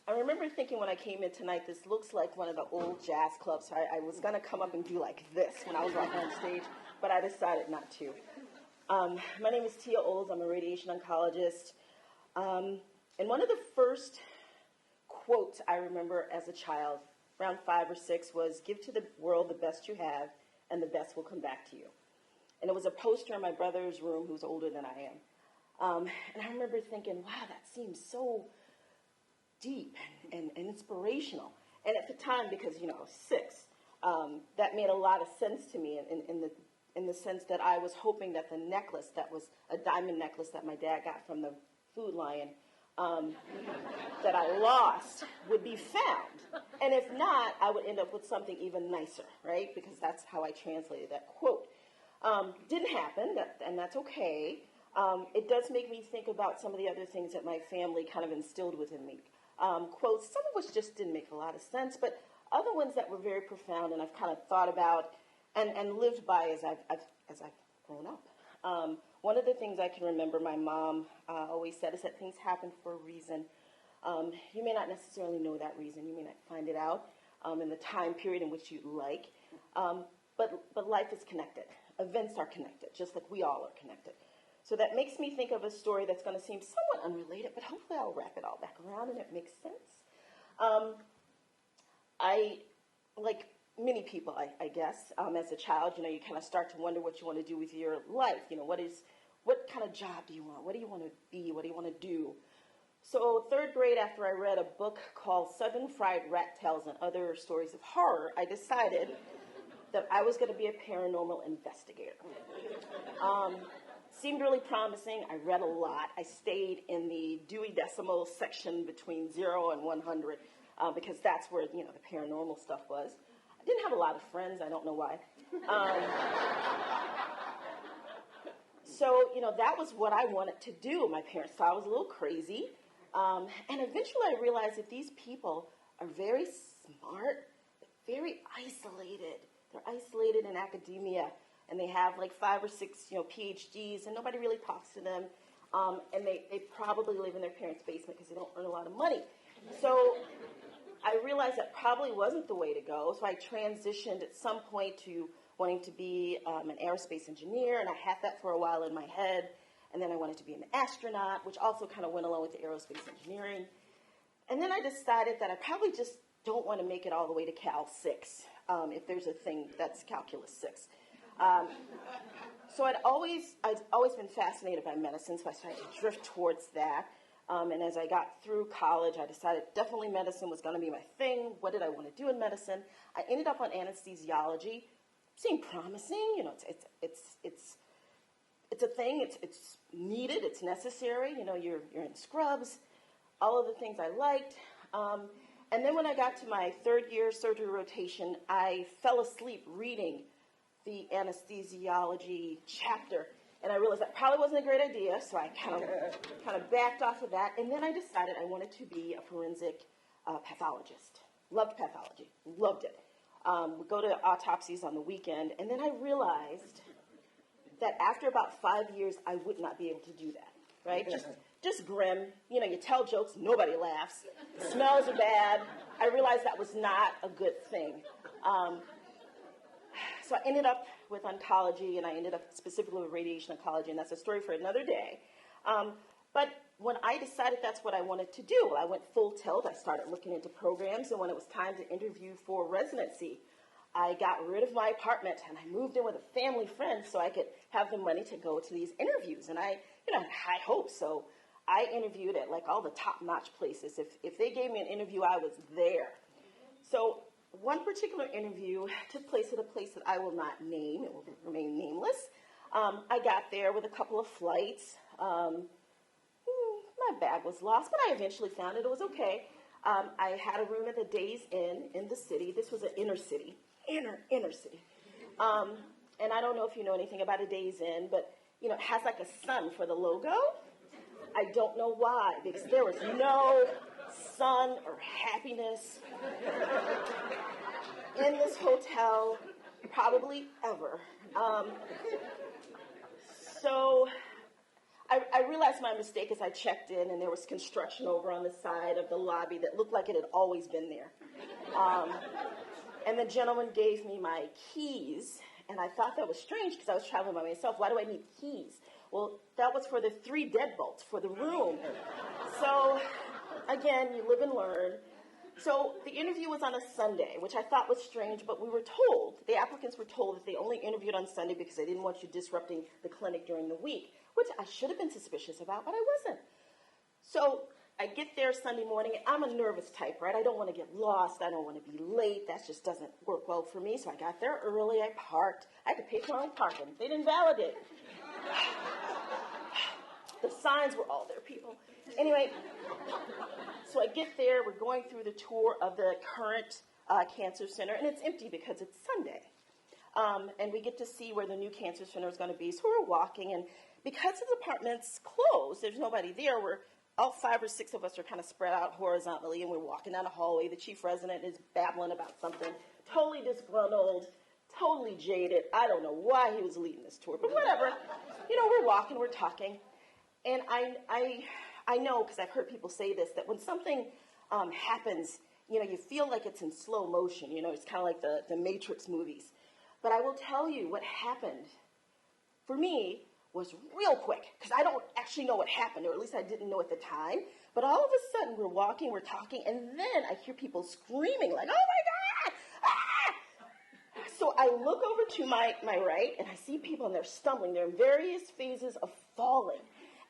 I remember thinking when I came in tonight, this looks like one of the old jazz clubs. So I was going to come up and do like this when I was walking on stage, but I decided not to. My name is Tia Olds. I'm a radiation oncologist. And one of the first quotes I remember as a child, around 5 or 6, was, "Give to the world the best you have, and the best will come back to you." And it was a poster in my brother's room, who's older than I am. And I remember thinking, wow, that seems so deep and inspirational. And at the time, because, I was 6, that made a lot of sense to me in the sense that I was hoping that the necklace, that was a diamond necklace that my dad got from the Food Lion, that I lost, would be found. And if not, I would end up with something even nicer, right? Because that's how I translated that quote. Didn't happen, and that's okay. It does make me think about some of the other things that my family kind of instilled within me. Quotes, some of which just didn't make a lot of sense, but other ones that were very profound and I've kind of thought about and lived by as I've grown up. One of the things I can remember my mom always said is that things happen for a reason. You may not necessarily know that reason. You may not find it out in the time period in which you'd like. But life is connected. Events are connected, just like we all are connected. So that makes me think of a story that's going to seem somewhat unrelated, but hopefully I'll wrap it all back around and it makes sense. I, like many people, I guess, as a child, you kind of start to wonder what you want to do with your life. What kind of job do you want? What do you want to be? What do you want to do? So 3rd grade, after I read a book called Southern Fried Rat Tales and Other Stories of Horror, I decided that I was going to be a paranormal investigator. Seemed really promising. I read a lot. I stayed in the Dewey Decimal section between 0 and 100 because that's where, the paranormal stuff was. I didn't have a lot of friends. I don't know why. So, that was what I wanted to do. My parents thought I was a little crazy. And eventually I realized that these people are very smart, very isolated. They're isolated in academia. And they have like 5 or 6, PhDs, and nobody really talks to them. And they probably live in their parents' basement because they don't earn a lot of money. So I realized that probably wasn't the way to go. So I transitioned at some point to wanting to be an aerospace engineer, and I had that for a while in my head. And then I wanted to be an astronaut, which also kind of went along with the aerospace engineering. And then I decided that I probably just don't want to make it all the way to Cal 6, if there's a thing that's Calculus 6. So I'd always been fascinated by medicine, so I started to drift towards that. And as I got through college, I decided definitely medicine was going to be my thing. What did I want to do in medicine? I ended up on anesthesiology. Seemed promising, it's a thing. It's needed. It's necessary. You're in scrubs. All of the things I liked. And then when I got to my 3rd year surgery rotation, I fell asleep reading the anesthesiology chapter, and I realized that probably wasn't a great idea, so I kind of backed off of that, and then I decided I wanted to be a forensic pathologist. Loved pathology, loved it. Would go to autopsies on the weekend, and then I realized that after about 5 years, I would not be able to do that, right? Just grim. You tell jokes, nobody laughs. The smells are bad. I realized that was not a good thing. So I ended up with oncology, and I ended up specifically with radiation oncology, and that's a story for another day. But when I decided that's what I wanted to do, I went full tilt. I started looking into programs, and when it was time to interview for residency, I got rid of my apartment, and I moved in with a family friend so I could have the money to go to these interviews. And I had high hopes, so I interviewed at like all the top-notch places. If they gave me an interview, I was there. So one particular interview took place at a place that I will not name. It will remain nameless. I got there with a couple of flights. My bag was lost, but I eventually found it. It was okay. I had a room at the Days Inn in the city. This was an inner city. Inner city. And I don't know if you know anything about a Days Inn, but, it has like a sun for the logo. I don't know why, because there was no sun or happiness in this hotel, probably ever. So I realized my mistake as I checked in, and there was construction over on the side of the lobby that looked like it had always been there. And the gentleman gave me my keys, and I thought that was strange because I was traveling by myself. Why do I need keys? Well, that was for the 3 deadbolts for the room. So, again, you live and learn. So the interview was on a Sunday, which I thought was strange, but we were told, the applicants were told that they only interviewed on Sunday because they didn't want you disrupting the clinic during the week, which I should have been suspicious about, but I wasn't. So I get there Sunday morning, and I'm a nervous type, right? I don't want to get lost. I don't want to be late. That just doesn't work well for me. So I got there early. I parked. I had to pay for my own parking. They didn't validate. The signs were all there, people. Anyway, so I get there. We're going through the tour of the current cancer center, and it's empty because it's Sunday. And we get to see where the new cancer center is going to be. So we're walking, and because the department's closed, there's nobody there. We're all 5 or 6 of us are kind of spread out horizontally, and we're walking down a hallway. The chief resident is babbling about something, totally disgruntled, totally jaded. I don't know why he was leading this tour, but whatever. You know, we're walking, we're talking, and I know, because I've heard people say this, that when something happens, you know, you feel like it's in slow motion. You know, it's kind of like the Matrix movies. But I will tell you what happened for me was real quick, because I don't actually know what happened, or at least I didn't know at the time. But all of a sudden, we're walking, we're talking, and then I hear people screaming like, "Oh my God!" Ah! So I look over to my right, and I see people, and they're stumbling. They're in various phases of falling.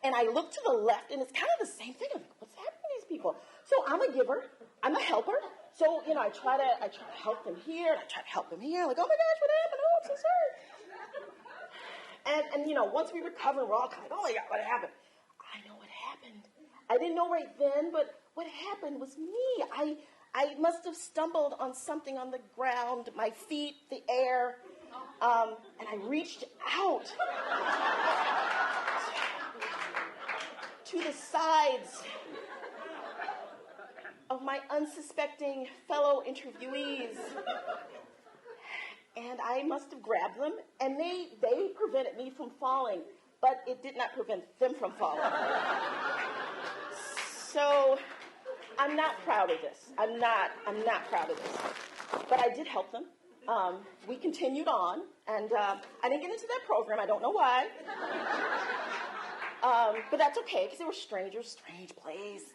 And I look to the left, and it's kind of the same thing. I'm like, what's happening to these people? So I'm a giver. I'm a helper. So, you know, I try to help them here, and I try to help them here. Like, oh my gosh, what happened? Oh, I'm so sorry. And you know, once we recover, we're all kind of like, oh my God, what happened? I know what happened. I didn't know right then, but what happened was me. I must have stumbled on something on the ground, my feet, the air, and I reached out to the sides of my unsuspecting fellow interviewees. And I must have grabbed them, and they prevented me from falling, but it did not prevent them from falling. So I'm not proud of this. I'm not proud of this. But I did help them. We continued on, and I didn't get into that program. I don't know why. But that's okay, because they were strangers, strange place.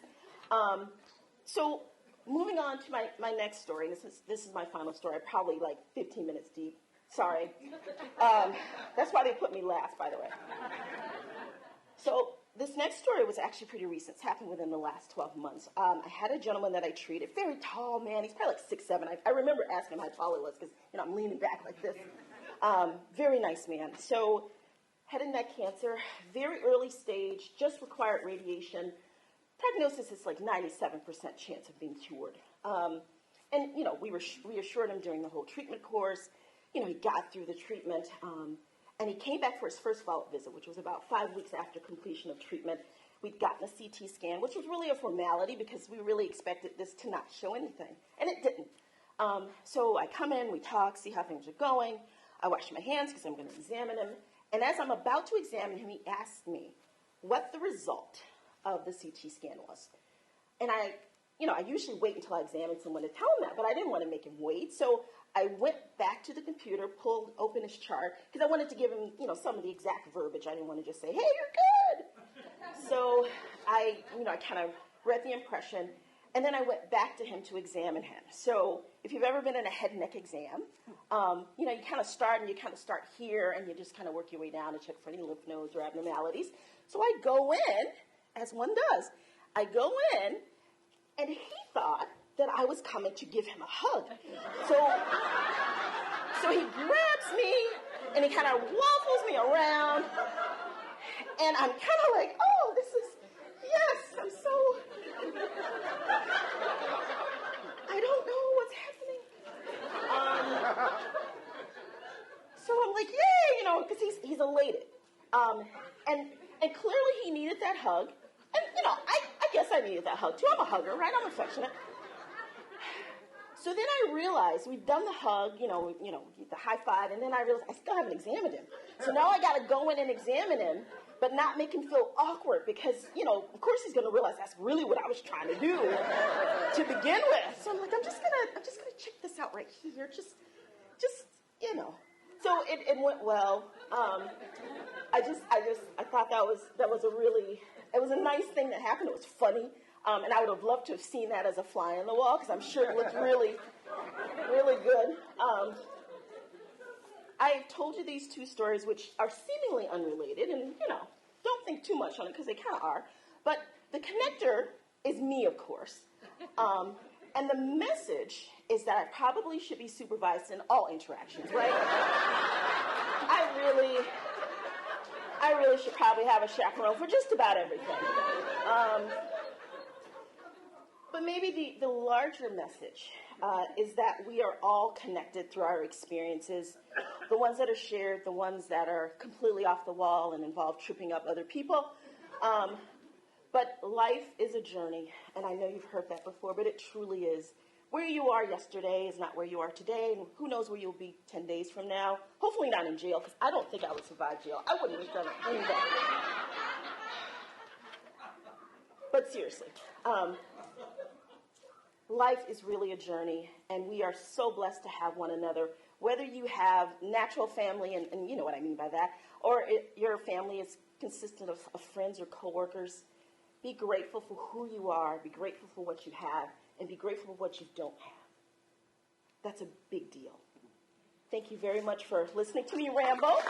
So moving on to my next story. This is my final story. I'm probably like 15 minutes deep. Sorry. That's why they put me last, by the way. So this next story was actually pretty recent. It's happened within the last 12 months. I had a gentleman that I treated, very tall man. He's probably like 6'7". I remember asking him how tall he was because, you know, I'm leaning back like this. Very nice man. So head and neck cancer, very early stage, just required radiation. Prognosis is like 97% chance of being cured. And, you know, we reassured him during the whole treatment course. You know, he got through the treatment, and he came back for his first follow-up visit, which was about 5 weeks after completion of treatment. We'd gotten a CT scan, which was really a formality because we really expected this to not show anything, and it didn't. So I come in, we talk, see how things are going. I wash my hands because I'm going to examine him. And as I'm about to examine him, he asked me what the result of the CT scan was. And I usually wait until I examine someone to tell him that, but I didn't want to make him wait. So I went back to the computer, pulled open his chart, because I wanted to give him, you know, some of the exact verbiage. I didn't want to just say, hey, you're good. So I kind of read the impression, and then I went back to him to examine him. So if you've ever been in a head and neck exam, you know, you kind of start here, and you just kind of work your way down and check for any lymph nodes or abnormalities. So I go in, as one does. I go in, and he thought that I was coming to give him a hug. So he grabs me, and he kind of waffles me around, and I'm kind of like, oh, yes, I'm so, I don't know what's happening. So I'm like, yay, you know, because he's elated. And clearly he needed that hug. And, you know, I guess I needed that hug, too. I'm a hugger, right? I'm affectionate. So then I realized we've done the hug, you know, the high five, and then I realized I still haven't examined him. So now I got to go in and examine him. but not make him feel awkward because, of course he's going to realize that's really what I was trying to do to begin with. So I'm like, I'm just gonna check this out right here. Just. So it went well. I thought that was it was a nice thing that happened. It was funny. And I would have loved to have seen that as a fly on the wall because I'm sure it looked really, really good. I've told you these two stories, which are seemingly unrelated, and, don't think too much on it because they kind of are. But the connector is me, of course. And the message is that I probably should be supervised in all interactions, right? I really should probably have a chaperone for just about everything. But maybe the larger message is that we are all connected through our experiences, the ones that are shared, the ones that are completely off the wall and involve tripping up other people. But life is a journey, and I know you've heard that before, but it truly is. Where you are yesterday is not where you are today, and who knows where you'll be 10 days from now. Hopefully not in jail, because I don't think I would survive jail. I wouldn't have done any of that. But seriously, life is really a journey, and we are so blessed to have one another. Whether you have natural family, and you know what I mean by that, or your family is consistent of friends or coworkers, be grateful for who you are, be grateful for what you have, and be grateful for what you don't have. That's a big deal. Thank you very much for listening to me ramble.